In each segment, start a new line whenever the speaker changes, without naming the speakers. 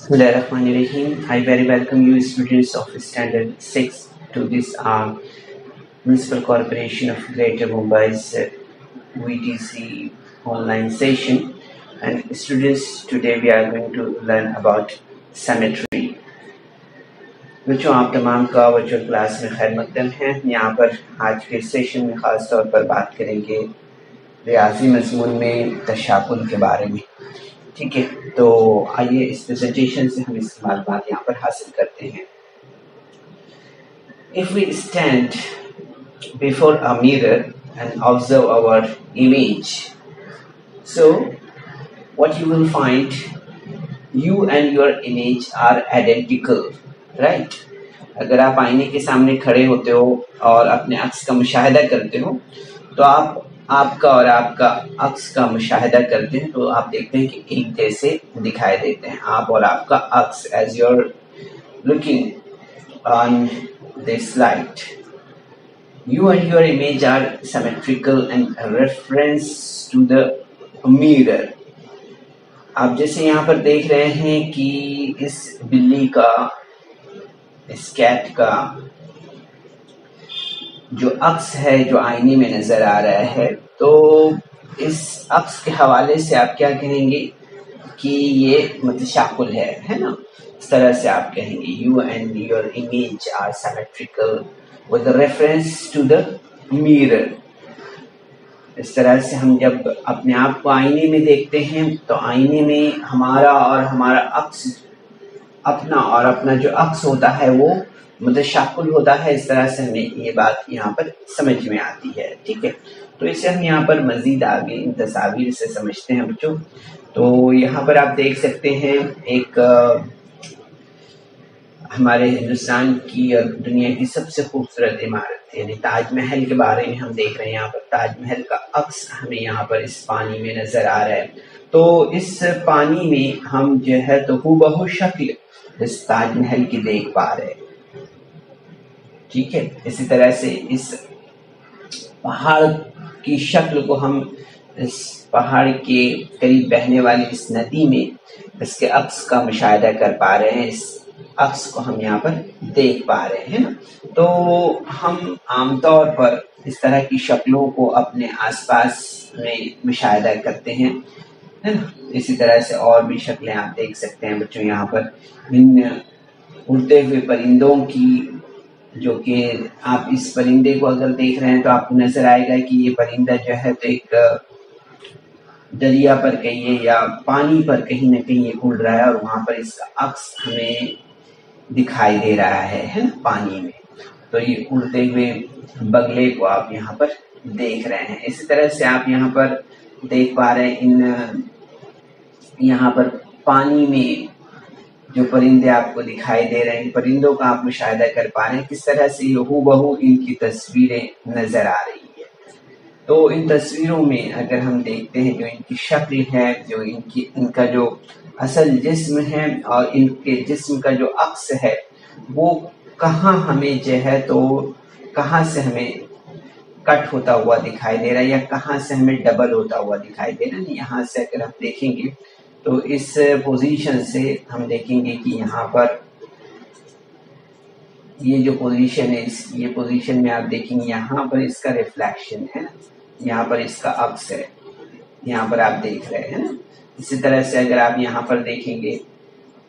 Bismillahirrahmanirrahim. I very welcome you students of Standard 6 to this Municipal Corporation of Greater Mumbai's VTC online session. And students, today we are going to learn about symmetry. बच्चों आप तमाम का virtual class में खैर मकदम है। यहाँ पर आज के सेशन में ख़ास तौर पर बात करेंगे रियाजी मज़मून में तशाकुल के बारे में। ठीक है, तो आइए इस प्रेजेंटेशन से हम इस मालूमात यहाँ पर हासिल करते हैं। If we stand before a mirror and observe our image, so what you will find, you and your image are identical, right? अगर आप आईने के सामने खड़े होते हो और अपने अक्स का मुशाहिदा करते हो तो आपका और आपका अक्स का मुशाहिदा करते हैं तो आप देखते हैं कि एक जैसे दिखाई देते हैं, आप और आपका अक्स, as you are looking on this slide. You and your image are symmetrical and reference to the mirror. आप जैसे यहाँ पर देख रहे हैं कि इस बिल्ली का, इस कैट का जो अक्स है जो आईने में नजर आ रहा है, तो इस अक्स के हवाले से आप क्या कहेंगे कि ये मुतशाकुल है ना? इस तरह से आप कहेंगे you and your image are symmetrical with reference to the mirror. इस तरह से हम जब अपने आप को आईने में देखते हैं तो आईने में हमारा और हमारा अक्स, अपना और अपना जो अक्स होता है वो मुतशाकुल होता है। इस तरह से हमें ये बात यहाँ पर समझ में आती है। ठीक है, तो इसे हम यहाँ पर मजीद आगे इन तस्वीर से समझते हैं बच्चों। तो यहाँ पर आप देख सकते हैं एक हमारे हिंदुस्तान की और दुनिया की सबसे खूबसूरत इमारत यानी ताजमहल के बारे में हम देख रहे हैं। यहाँ पर ताजमहल का अक्स हमें यहाँ पर इस पानी में नजर आ रहा है। तो इस पानी में हम जो है तो हूबहू शक्ल इस ताजमहल की देख पा रहे हैं। ठीक है, इसी तरह से इस पहाड़ की शक्ल को हम इस पहाड़ के करीब बहने वाली इस नदी में इसके अक्स का मुशाहिदा कर पा रहे हैं। इस अक्स को हम यहाँ पर देख पा रहे हैं ना। तो हम आमतौर पर इस तरह की शक्लों को अपने आसपास में मुशाहिदा करते हैं, है ना। इसी तरह से और भी शक्लें आप देख सकते हैं बच्चों। यहाँ पर इन उड़ते हुए परिंदों की, जो कि आप इस परिंदे को अगर देख रहे हैं तो आपको नजर आएगा कि ये परिंदा जो है तो एक दरिया पर कहिए या पानी पर कहीं ना कहीं उड़ रहा है और वहां पर इसका अक्स हमें दिखाई दे रहा है ना, पानी में। तो ये उड़ते हुए बगले को आप यहाँ पर देख रहे हैं। इसी तरह से आप यहाँ पर देख पा रहे हैं यहाँ पर पानी में जो परिंदे आपको दिखाई दे रहे हैं, परिंदों का आप मुशाहिदा कर पा रहे हैं किस तरह से हूबहू इनकी तस्वीरें नजर आ रही है। तो इन तस्वीरों में अगर हम देखते हैं जो इनकी शक्ल है, जो इनका जो असल जिस्म है और इनके जिस्म का जो अक्स है वो कहाँ हमें जो है तो कहाँ से हमें कट होता हुआ दिखाई दे रहा है या कहाँ से हमें डबल होता हुआ दिखाई दे रहा है। यहाँ से अगर हम देखेंगे तो इस पोजीशन से हम देखेंगे कि यहाँ पर ये जो पोजीशन है, ये पोजीशन में आप देखेंगे यहाँ पर इसका रिफ्लेक्शन है, यहाँ पर इसका अक्स है, यहाँ पर आप देख रहे हैं ना। इसी तरह से अगर आप यहाँ पर देखेंगे,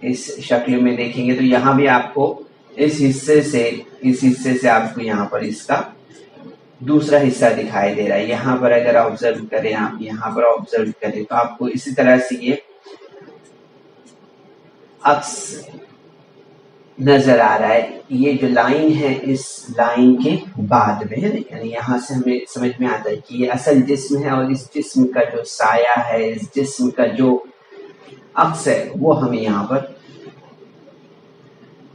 इस शक्ल में देखेंगे तो यहाँ भी आपको इस हिस्से से आपको यहाँ पर इसका दूसरा हिस्सा दिखाई दे रहा है। यहाँ पर अगर ऑब्जर्व करें, आप यहाँ पर ऑब्जर्व करें तो आपको इसी तरह से ये अक्स नजर आ रहा है। ये जो लाइन है इस लाइन के बाद में है ना, यानी यहाँ से हमें समझ में आता है कि ये असल जिस्म है और इस जिस्म का जो साया है, इस जिस्म का जो अक्स है वो हमें यहाँ पर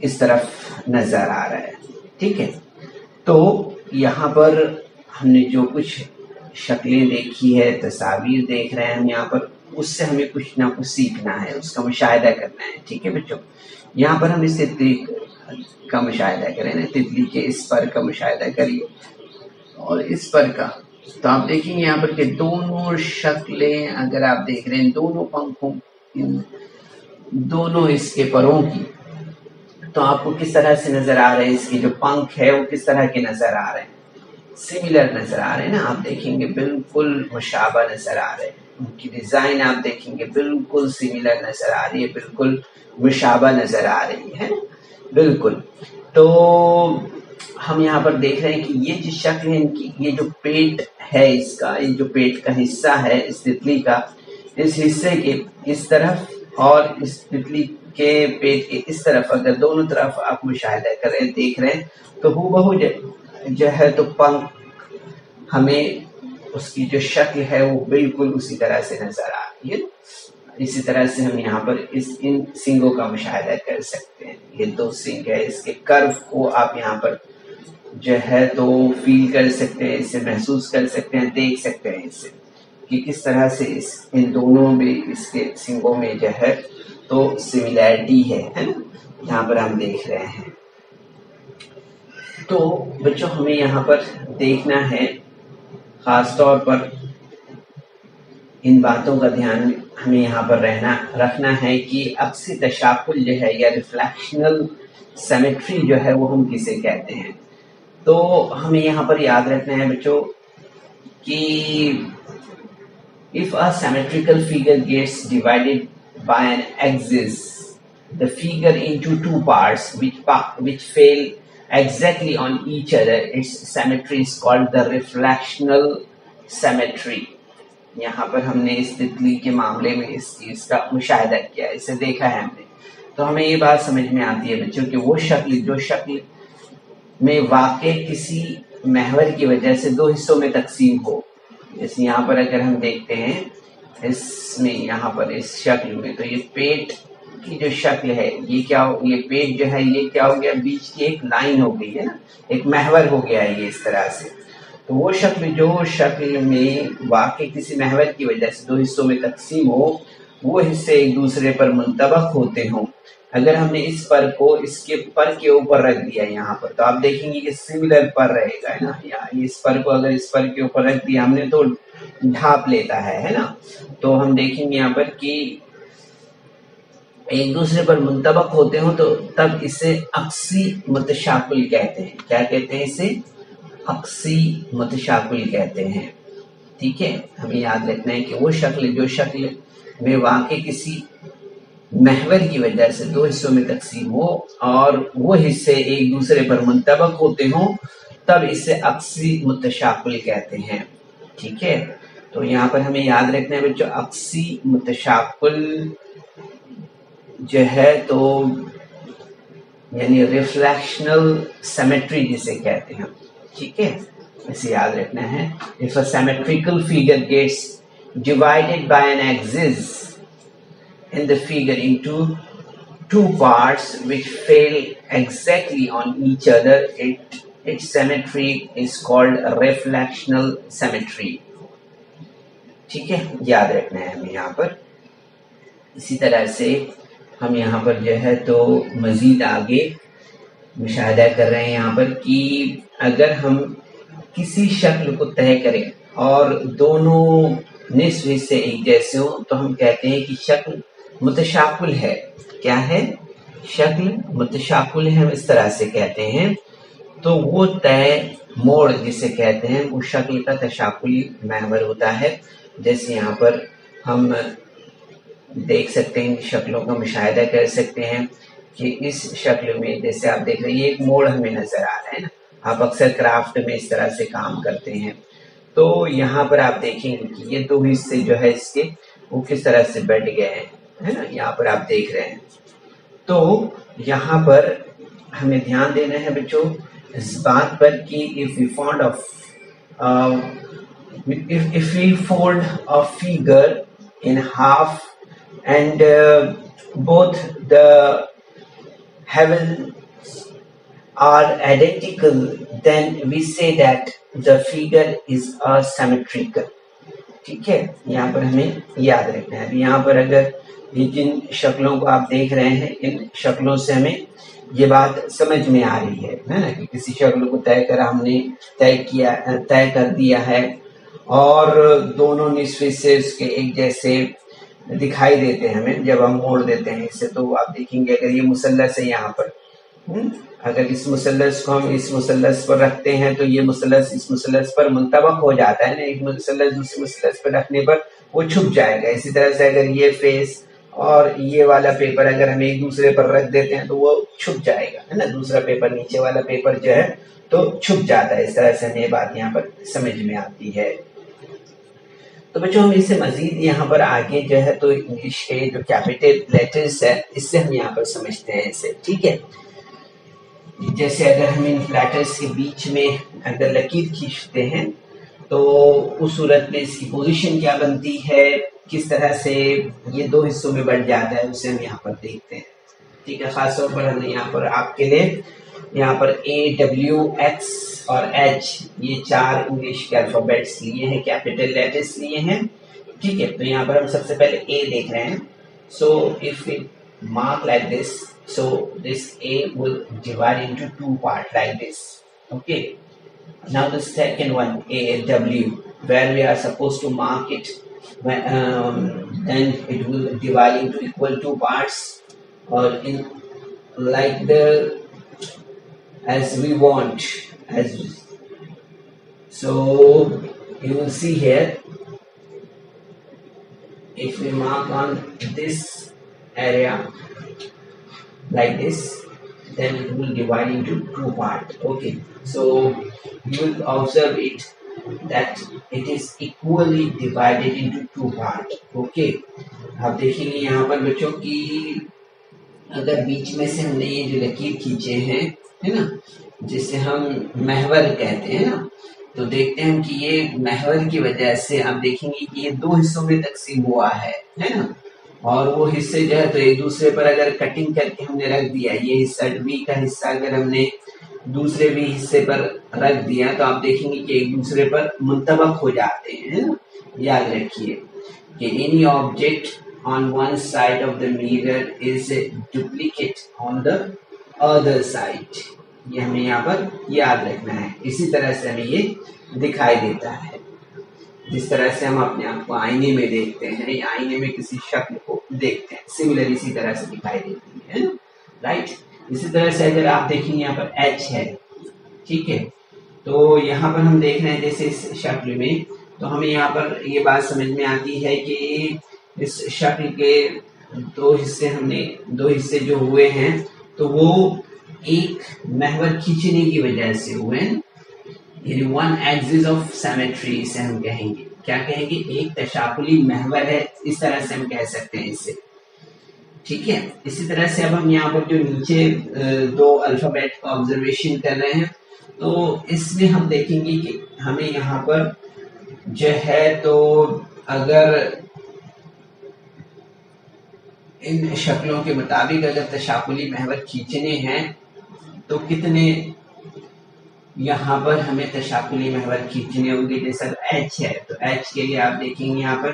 इस तरफ नजर आ रहा है। ठीक है, तो यहाँ पर हमने जो कुछ शक्लें देखी है, तस्वीर देख रहे हैं हम यहाँ पर, उससे हमें कुछ ना कुछ सीखना है, उसका मुशाहिदा करना है। ठीक है बच्चों, यहाँ पर हम इस तितली का मुशाहिदा करें ना, तितली के इस पर का मुशाहिदा करिए और इस पर का, तो आप देखेंगे यहाँ पर कि दोनों शक्लें अगर आप देख रहे हैं, दोनों पंखों दोनों इसके परों की, तो आपको किस तरह से नजर आ रहे हैं, इसके जो पंख है वो किस तरह के नजर आ रहे हैं, सिमिलर नजर आ रहे हैं ना। आप देखेंगे बिल्कुल मुशाबा नजर आ रहे हैं, उनकी डिजाइन आप देखेंगे बिल्कुल सिमिलर नजर आ रही है, बिल्कुल मुशाबा नजर आ रही है बिल्कुल। तो हम यहाँ पर देख रहे हैं कि ये जो शक्ल है इनकी, ये जो पेट है इसका, ये जो पेट का हिस्सा है इस तितली का, इस हिस्से के इस तरफ और इस तितली के पेट के इस तरफ अगर दोनों तरफ आप मुशाहिदा कर रहे हैं, देख रहे हैं, तो हूबहू जो है तो पंख हमें उसकी जो शक्ल है वो बिल्कुल उसी तरह से नजर आ रही है। इसी तरह से हम यहाँ पर इन सींगों का मुशाहिदा कर सकते हैं। ये दो सींग है, इसके कर्व को आप यहाँ पर जो है तो फील कर सकते हैं, इसे महसूस कर सकते हैं, देख सकते हैं इसे कि किस तरह से इन दोनों में इसके सींगों में जो है तो सिमिलैरिटी है ना, यहाँ पर हम देख रहे हैं। तो बच्चों हमें यहाँ पर देखना है, खास तौर पर इन बातों का ध्यान हमें यहाँ पर रखना है कि अक्सी तशाकुल जो है या रिफ्लेक्शनल सिमेट्री जो है वो हम किसे कहते हैं। तो हमें यहाँ पर याद रखना है बच्चों कि if a symmetrical figure gets divided by an axis the figure into two parts which fail exactly on each other, its symmetry is called the reflectional symmetry। यहाँ पर हमने इस तितली के मामले में इस चीज का मुशाहिदा किया, इसे देखा है हमने, तो हमें ये बात समझ में आती है बच्चों कि वो शक्ल जो शक्ल में वाकई किसी महवर की वजह से दो हिस्सों में तकसीम हो, जैसे यहाँ पर अगर हम देखते हैं इसमें, यहाँ पर इस शक्ल में, तो ये पेट की जो शक्ल है ये क्या हो, ये पेट जो है ये क्या हो गया, बीच की एक लाइन हो गई है ना, एक महवर हो गया है ये इस तरह से। तो वो शक्ल जो शक्ल में वाकई किसी महवर की वजह से दो हिस्सों में तकसीम हो, वो हिस्से एक दूसरे पर मुंतबक होते हों, अगर हमने इस पर को इसके पर के ऊपर रख दिया यहाँ पर, तो आप देखेंगे कि सिमिलर पर रहेगा है ना, या इस पर को अगर इस पर के ऊपर रख दिया हमने तो ढाप लेता है ना। तो हम देखेंगे यहाँ पर कि एक दूसरे पर मुंतबक होते हो तो तब इसे अक्सी मुतशाकुल कहते हैं। क्या कहते हैं इसे? अक्सी मुतशाकुल कहते हैं। ठीक है, हमें याद रखना है कि वो शक्ल जो शक्ल में वाकई किसी महवर की वजह से दो हिस्सों में तकसीम हो और वो हिस्से एक दूसरे पर मुंतबक होते हों, तब इसे अक्सी मुतशाकुल कहते हैं। ठीक है, तो यहाँ पर हमें याद रखना है बच्चों, अक्सी मुतशाकुल जो है तो यानी रिफ्लेक्शनल सिमेट्री जिसे कहते हैं। ठीक है, इसे याद रखना है। If a symmetrical figure gets divided by an axis in the figure into two parts which fail exactly on each other, its symmetry is called reflectional symmetry। ठीक है, याद रखना है हमें यहाँ पर। इसी तरह से हम यहाँ पर जो है तो मजीद आगे मुशाहिदा कर रहे हैं यहाँ पर कि अगर हम किसी शक्ल को तय करें और दोनों निस्फ हिस्से एक जैसे हो तो हम कहते हैं कि शक्ल मुतशाकुल है। क्या है? शक्ल मुतशाकुल है, हम इस तरह से कहते हैं। तो वो तय मोड़ जिसे कहते हैं वो शक्ल का तशाकुली महवर होता है। जैसे यहाँ पर हम देख सकते हैं, शक्लों का मुशाहिदा कर सकते हैं कि इस शक्ल में जैसे आप देख रहे हैं ये एक मोड़ हमें नजर आ रहा है ना। आप अक्सर क्राफ्ट में इस तरह से काम करते हैं, तो यहाँ पर आप देखेंगे कि ये दो हिस्से जो है इसके वो किस तरह से बैठ गए हैं, है ना, यहाँ पर आप देख रहे हैं। तो यहाँ पर हमें ध्यान देना है बच्चों इस बात पर कि if we fold a figure in half and both the halves are identical, then we say that the figure is asymmetrical। ठीक है, यहाँ पर हमें याद रखना है। यहाँ पर अगर ये जिन शक्लों को आप देख रहे हैं, इन शक्लों से हमें ये बात समझ में आ रही है ना, कि किसी शक्ल को हमने तय कर दिया है और दोनों निस्फ से उसके एक जैसे दिखाई देते हैं हमें जब हम मोड़ देते हैं इसे। तो आप देखेंगे अगर ये मुसल्लस है यहाँ पर, अगर इस मुसल्लस को हम इस मुसल्लस पर रखते हैं तो ये मुसल्लस इस मुसल्लस पर मुंतबक हो जाता है ना, एक मुसल्लस दूसरे मुसल्लस पर रखने पर वो छुप जाएगा। इसी तरह से अगर ये फेस और ये वाला पेपर अगर हम एक दूसरे पर रख देते हैं तो वो छुप जाएगा, है ना, दूसरा पेपर नीचे वाला पेपर जो है तो छुप जाता है। इस तरह से हमें बात यहाँ पर समझ में आती है। तो बच्चों हम इससे मजीद यहाँ पर आगे जो है तो इंग्लिश के जो कैपिटल लेटर्स है इससे हम यहाँ पर समझते हैं इसे, ठीक है। जैसे अगर हम इन लेटर्स के बीच में अगर लकीर खींचते हैं तो उस सूरत में इसकी पोजीशन क्या बनती है, किस तरह से ये दो हिस्सों में बढ़ जाता है, उसे हम यहाँ पर देखते हैं, ठीक है। खासतौर पर हमने यहाँ पर आपके लिए यहाँ पर A, W, X और H ये 4 इंग्लिश के अल्फाबेट्स लिए हैं, कैपिटल लेटर्स लिए हैं, ठीक है। तो यहाँ पर हम सबसे पहले A देख रहे हैं। So if we mark like this, so this A will divide into 2 parts like this, okay. Now the second one, A-W, where we are supposed to mark it, then it will divide into equal 2 parts, or in like the as we want, as so you will see here, if we mark on this area like this, then it will divide into 2 parts, okay. So you will observe it that it is equally divided into 2 parts, okay. आप देखेंगे यहाँ पर बच्चों की अगर बीच में से हमने ये जो लकीर खींचे हैं, है ना, जिसे हम महवर कहते हैं ना, तो देखते हैं कि ये महवर की वजह से आप देखेंगे कि ये 2 हिस्सों में तकसीम हुआ है ना, और वो हिस्से जो है तो एक दूसरे पर अगर कटिंग करके हमने रख दिया, ये हिस्सा बी का हिस्सा अगर हमने दूसरे भी हिस्से पर रख दिया तो आप देखेंगे कि एक दूसरे पर मुंतबक हो जाते हैं ना। याद रखिए कि any object on one side of the mirror is duplicate on the other side, ये हमें यहाँ पर याद रखना है। इसी तरह से हमें ये दिखाई देता है, जिस तरह से हम अपने आप को आईने में देखते हैं या आईने में किसी शक्ल को देखते हैं, सिमिलर इसी तरह से दिखाई देती है, राइट। इसी तरह से अगर आप देखेंगे यहाँ पर H है, ठीक है, तो यहाँ पर हम देख रहे हैं जैसे इस शक्ल में, तो हमें यहाँ पर ये बात समझ में आती है कि इस शक्ल के 2 हिस्से जो हुए हैं तो वो एक महवर खींचने की वजह से हुए हैं, यानी 1 एक्सिस ऑफ सिमेट्री इसे हम कहेंगे। क्या कहेंगे? एक तशाकुली महवर है, इस तरह से हम कह सकते हैं इसे, ठीक है। इसी तरह से अब हम यहाँ पर जो नीचे 2 अल्फाबेट का ऑब्जर्वेशन कर रहे हैं तो इसमें हम देखेंगे कि हमें यहाँ पर जो है तो अगर इन शक्लों के मुताबिक अगर तशाकुली महवर खींचने हैं तो कितने यहाँ पर हमें तशाकुली महवर खींचने होंगे। जैसा H है तो H के लिए आप देखेंगे यहाँ पर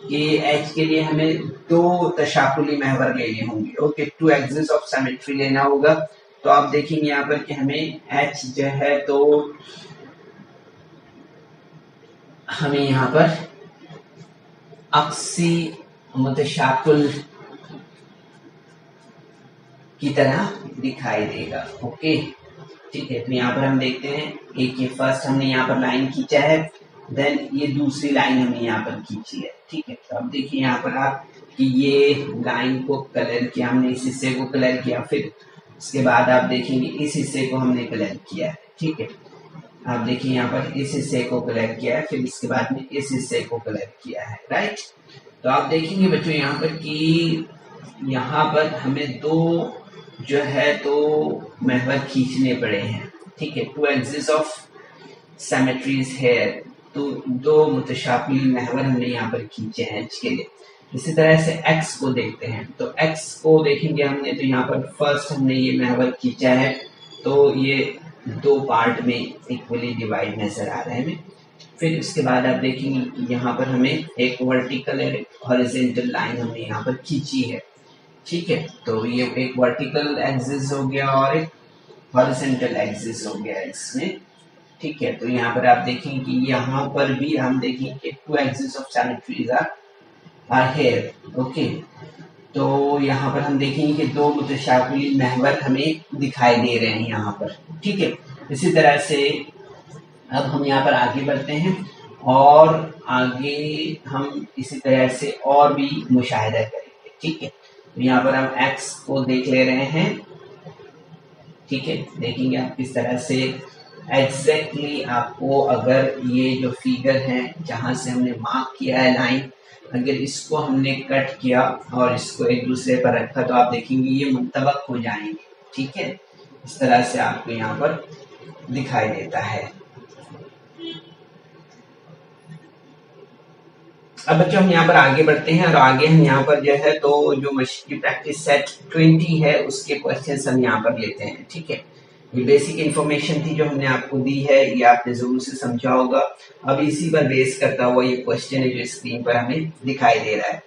कि H के लिए हमें 2 तशाकुली महवर लेने होंगे, ओके, 2 एक्सिस ऑफ सिमेट्री लेना होगा। तो आप देखेंगे यहाँ पर कि हमें H जो है तो हमें यहाँ पर अक्सी मुतशाकुल की तरह दिखाई देगा, ओके, ठीक है। तो यहाँ पर हम देखते हैं एक ये फर्स्ट हमने यहाँ पर लाइन खींचा है, देन ये दूसरी लाइन हमने यहाँ पर खींची है, ठीक है। तो अब देखिए यहाँ पर आप कि ये लाइन को कलर किया हमने, इस हिस्से को कलर किया, फिर उसके बाद आप देखेंगे इस हिस्से को हमने कलर किया है, ठीक है। आप देखिए यहाँ पर इस हिस्से को कलर किया है, फिर इसके बाद में इस हिस्से को कलर किया है, राइट। तो आप देखेंगे बच्चों यहाँ पर कि यहाँ पर हमें 2 जो है तो महवर खींचने पड़े हैं, ठीक है। 2 एक्सिस ऑफ सिमेट्रीज है, तो 2 मुतशाकिल महवर हमने यहाँ पर खींचे हैं H के लिए। इसी तरह से X को देखते हैं, तो X को देखेंगे हमने तो यहाँ पर फर्स्ट हमने ये महवर खींचा है, तो ये 2 पार्ट में इक्वली डिवाइड नजर आ रहे हैं। फिर उसके बाद आप देखेंगे कि यहाँ पर हमें एक वर्टिकल और एक हॉरिजॉन्टल लाइन हमने यहाँ पर खींची है, ठीक है। तो ये एक वर्टिकल एक्सिस हो गया और एक हॉरिजॉन्टल एक्सिस हो गया इसमें, ठीक है। तो यहाँ पर आप देखेंगे कि यहाँ पर भी हम देखेंगे कि 2 axis of symmetries are are here. Okay, तो यहाँ पर हम देखेंगे कि दो मुतशाकिल महवर हमें दिखाई दे रहे हैं यहाँ पर। ठीक है, इसी तरह से अब हम यहाँ पर आगे बढ़ते हैं और आगे हम इसी तरह से और भी मुशाहिदा करेंगे। ठीक है, तो यहाँ पर हम एक्स को देख ले रहे हैं। ठीक है, देखेंगे आप किस तरह से एग्जैक्टली आपको अगर ये जो फिगर है जहां से हमने मार्क किया है लाइन, अगर इसको हमने कट किया और इसको एक दूसरे पर रखा तो आप देखेंगे ये मुंतबक हो जाएंगे। ठीक है, इस तरह से आपको यहाँ पर दिखाई देता है। अब बच्चों हम यहाँ पर आगे बढ़ते हैं और आगे हम यहाँ पर जो है तो जो मशीन प्रैक्टिस सेट 20 है उसके क्वेश्चंस हम यहाँ पर लेते हैं। ठीक है, ये बेसिक इंफॉर्मेशन थी जो हमने आपको दी है, ये आपने जरूर से समझा होगा। अब इसी पर बेस करता हुआ ये क्वेश्चन है जो स्क्रीन पर हमें दिखाई दे रहा है।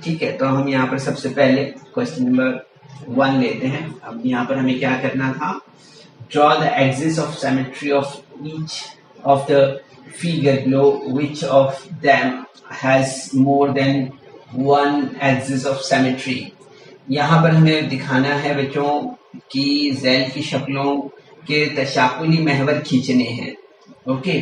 ठीक है, तो हम यहाँ पर सबसे पहले क्वेश्चन नंबर 1 लेते हैं। अब यहाँ पर हमें क्या करना था, draw the axis of symmetry of each of the figure below, which of them has more than one axis of symmetry. यहाँ पर हमें दिखाना है बच्चों कि ज़ैल की शक्लों के तशाकुली महवर खींचने हैं। ओके,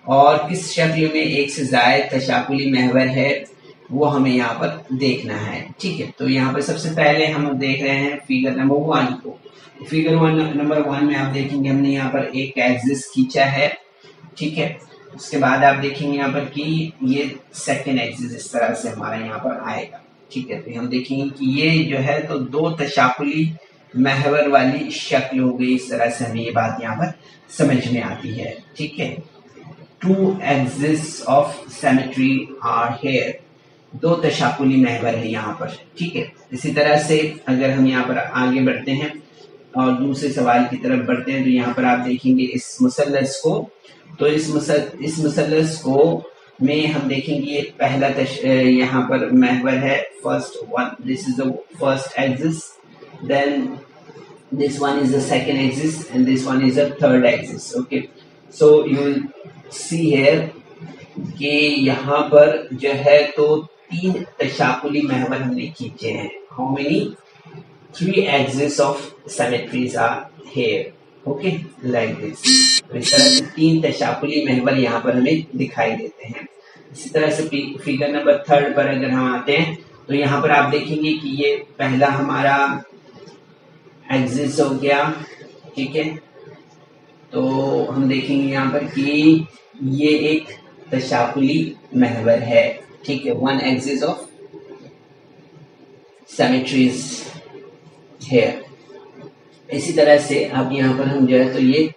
और किस शक्ल में एक से ज़ायद तशाकुली महवर है वो हमें यहाँ पर देखना है। ठीक है, तो यहाँ पर सबसे पहले हम देख रहे हैं फिगर नंबर 1 को। फिगर नंबर 1 में आप देखेंगे हमने यहाँ पर एक एक्सिस खींचा है। ठीक है, उसके बाद आप देखेंगे यहाँ पर कि ये सेकेंड एक्सिस इस तरह से हमारा यहाँ पर आएगा। ठीक है, तो हम देखेंगे कि ये जो है तो दो तशाकुली महवर वाली शक्ल हो गई। इस तरह से हमें ये बात यहाँ पर समझ में आती है। ठीक है, two axis of symmetry are here, दो तशाकुली महवर है यहाँ पर। ठीक है, इसी तरह से अगर हम यहाँ पर आगे बढ़ते हैं और दूसरे सवाल की तरफ बढ़ते हैं तो यहाँ पर आप देखेंगे इस मुसल्लस को, तो इस मुसल्लस को में हम देखेंगे ये पहला यहाँ पर महवर है first one, this is the first axis, then this one is the second axis and this one is the third axis. Okay, so you will see here कि यहाँ पर जो है तो 3 तशाकुली महवर हमने खींचे हैं। How many? 3 axes of symmetries are here. Okay, like this. तो इस तरह से 3 तशाकुली महवर यहाँ पर हमें दिखाई देते हैं। इसी तरह से फिगर नंबर 3 पर अगर हम आते हैं तो यहाँ पर आप देखेंगे कि ये पहला हमारा एक्सिस हो गया। ठीक है, तो हम देखेंगे यहाँ पर कि ये एक तशाकुली महवर है। ठीक है, वन एक्सिस ऑफ सिमेट्रीज है। इसी तरह से अब यहाँ पर हम जो है तो ये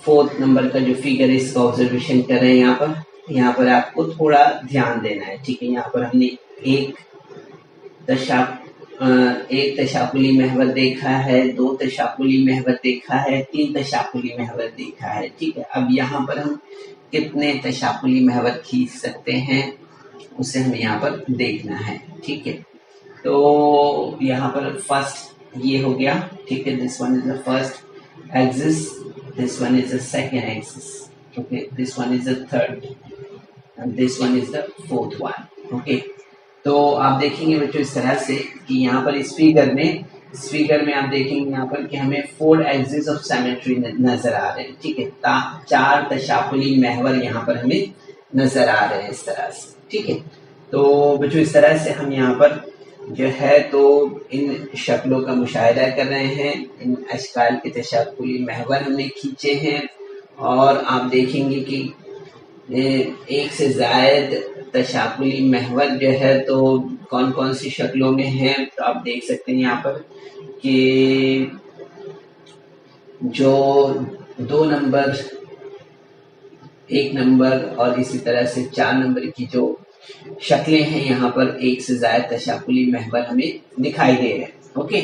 4th नंबर का जो फिगर है इसका ऑब्जर्वेशन कर रहे हैं। यहाँ पर आपको थोड़ा ध्यान देना है। ठीक है, यहाँ पर हमने एक तशाकुली महवर देखा है, 2 तशाकुली महवर देखा है, 3 तशाकुली महवर देखा है। ठीक है, अब यहाँ पर हम कितने तशाकुली महवर खींच सकते हैं उसे हमें यहाँ पर देखना है। ठीक है, तो यहाँ पर फर्स्ट ये हो गया। ठीक है, this one is the first axis, this one is the second axis. Okay, this one is the third and this one is the fourth one. Okay, तो आप देखेंगे बच्चों इस तरह से कि यहाँ पर इस फिगर में आप देखेंगे यहाँ पर कि हमें 4 एक्सिस ऑफ सिमेट्री नजर आ रहे हैं। ठीक है, 4 तशाकुली महवर यहाँ पर हमें नजर आ रहे हैं इस तरह से। ठीक है, तो बच्चों इस तरह से हम यहाँ पर जो है तो इन शक्लों का मुशाहिदा कर रहे हैं। इन अशकाल के तशाकुली महवर हमने खींचे हैं और आप देखेंगे कि एक से जायद तशाकुली महवर जो है तो कौन कौन सी शक्लों में है। तो आप देख सकते हैं यहाँ पर कि जो 2 नंबर, 1 नंबर और इसी तरह से 4 नंबर की जो शक्लें हैं यहाँ पर एक से ज्यादा तशाकुली महवर हमें दिखाई दे रहे हैं। ओके,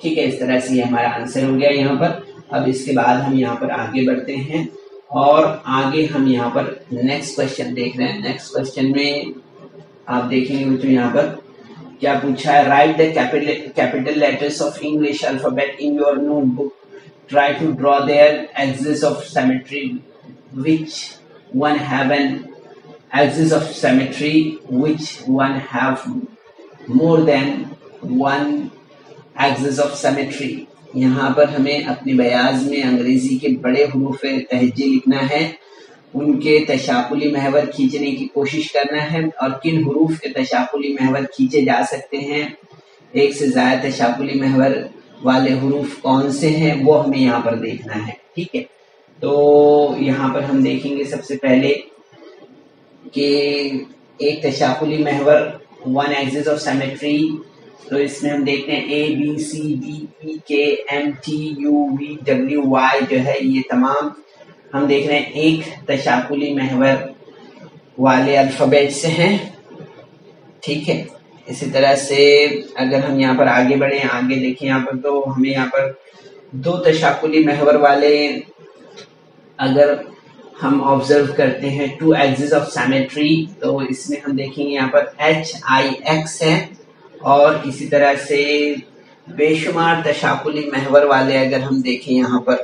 ठीक है, इस तरह से ये हमारा आंसर हो गया यहाँ पर। अब इसके बाद हम यहाँ पर आगे बढ़ते हैं और आगे हम यहाँ पर नेक्स्ट क्वेश्चन देख रहे हैं। नेक्स्ट क्वेश्चन में आप देखेंगे तो यहाँ पर क्या पूछा है, write the capital letters of English alphabet in your notebook, try to draw their axis of symmetry, which one have an axis of symmetry which one have more than one axis of symmetry। यहाँ पर हमें अपने बयाज में अंग्रेजी के बड़े हरूफ तहज्जी लिखना है, उनके तशाकुली महवर खींचने की कोशिश करना है और किन हरूफ के तशाकुली महवर खींचे जा सकते हैं, एक से ज्यादा तशाकुली महवर वाले हरूफ कौन से हैं वो हमें यहाँ पर देखना है। ठीक है, तो यहाँ पर हम देखेंगे सबसे पहले कि एक तशाकुली महवर वन एक्सिस ऑफ सिमेट्री, तो इसमें हम देखते हैं A B C D E K M T U V W Y जो है ये तमाम हम देख रहे हैं एक तशाकुली महवर वाले अल्फाबेट से हैं। ठीक है, इसी तरह से अगर हम यहाँ पर आगे बढ़े, आगे देखें यहाँ पर, तो हमें यहाँ पर दो तशाकुली महवर वाले अगर हम ऑब्जर्व करते हैं टू एक्सिस ऑफ सिमेट्री, तो इसमें हम देखेंगे यहाँ पर HIX है और इसी तरह से बेशुमार तशाकुली महवर वाले अगर हम देखें यहाँ पर,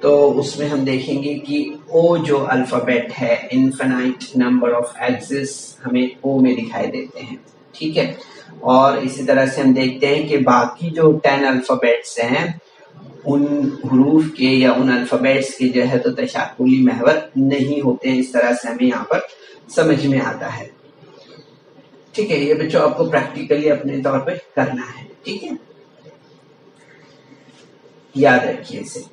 तो उसमें हम देखेंगे कि O जो अल्फाबेट है, इनफिनाइट नंबर ऑफ एक्सिस हमें O में दिखाई देते हैं। ठीक है, और इसी तरह से हम देखते हैं कि बाकी जो 10 अल्फाबेट्स हैं उन हरूफ के या उन अल्फाबेट्स के जो है तो तशाकुली महवर नहीं होते हैं। इस तरह से हमें यहाँ पर समझ में आता है। ठीक है, ये बच्चों आपको प्रैक्टिकली अपने तौर पे करना है। ठीक है, याद रखिए इसे।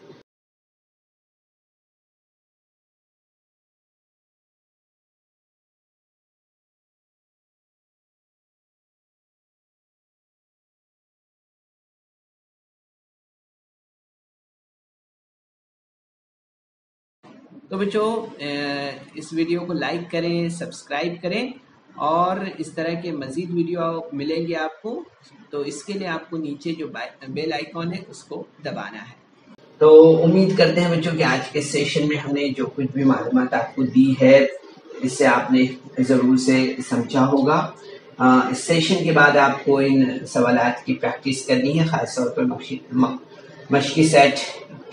तो बच्चों इस वीडियो को लाइक करें, सब्सक्राइब करें और इस तरह के मज़ीद वीडियो मिलेंगे आपको, तो इसके लिए आपको नीचे जो बेल आइकॉन है उसको दबाना है। तो उम्मीद करते हैं बच्चों कि आज के सेशन में हमने जो कुछ भी मालूमात आपको दी है इससे आपने ज़रूर से समझा होगा। इस सेशन के बाद आपको इन सवालात की प्रैक्टिस करनी है, ख़ास तौर पर मशक़ी सेट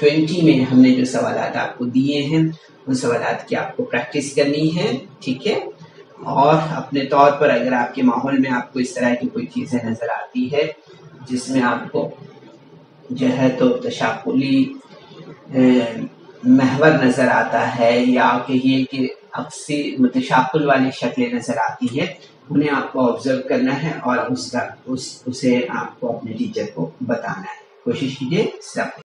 20 में हमने जो सवालात आपको दिए हैं उन सवालात की आपको प्रैक्टिस करनी है। ठीक है, और अपने तौर पर अगर आपके माहौल में आपको इस तरह की कोई चीज़ें नज़र आती है जिसमें आपको जो है तो तशाकुली महवर नज़र आता है या कहिए कि अक्सी तशाकुल वाली शक्लें नज़र आती हैं, उन्हें आपको ऑब्जर्व करना है और उसे आपको अपने टीचर को बताना है। कोशिश कीजिए सब